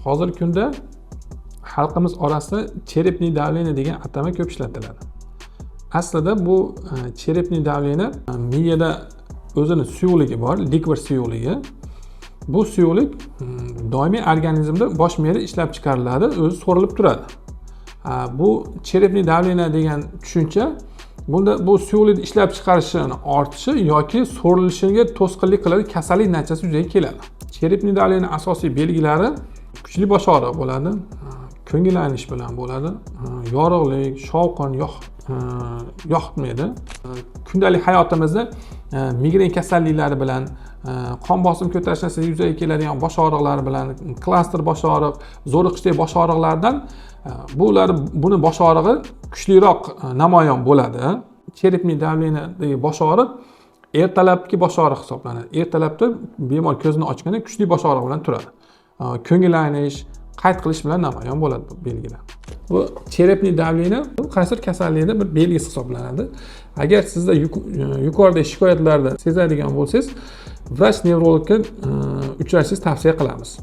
Hozirgi kunda xalqimiz orasida cherepniy давление degan atama ko'p ishlatiladi. Aslida bu cherepniy давление miyada o'zini suyuqligi bor, likvor suyuqligi. Bu suyuqlik doimiy organizmda bosh miyada ishlab chiqariladi, o'zi so'rilib turadi. Bu cherepniy давление degan tushuncha bunda bu suyuqlikni ishlab chiqarishini ortishi yoki so'rilishiga to'sqinlik qiladi, kasallik natijasi yuzaga keladi. Cherepniy давление asosiy belgilari kuchli bosh og'riq bo'ladi, ko'ngillanish bilan bo'ladi, yorug'lik, shovqin yoqmaydi. Kundalik hayotimizda migren kasalliklari bilan, qon bosim ko'tarish natijasida yuzaga keladigan bosh og'riqlari bilan, klaster bosh og'riq, zo'riqishdek bosh og'riqlardan buni bosh og'rig'i kuchliroq namoyon bo'ladi. Cherepniy давлениедagi bosh og'riq ertalabki bosh og'riq hisoblanadi. Ertalabda bemor ko'zini ochganda kuchli bosh og'riq bilan turadi. Ko'ngillanish, qayd qilish bilan namoyon bo'ladi bu belgilar. Bu cherepniy давление qaysidir kasallikda bir belgisi hisoblanadi. Agar sizda yuqoridagi shikoyatlarni sezadigan bo'lsangiz, vrach nevrologga uchrashingizni tavsiya qilamiz.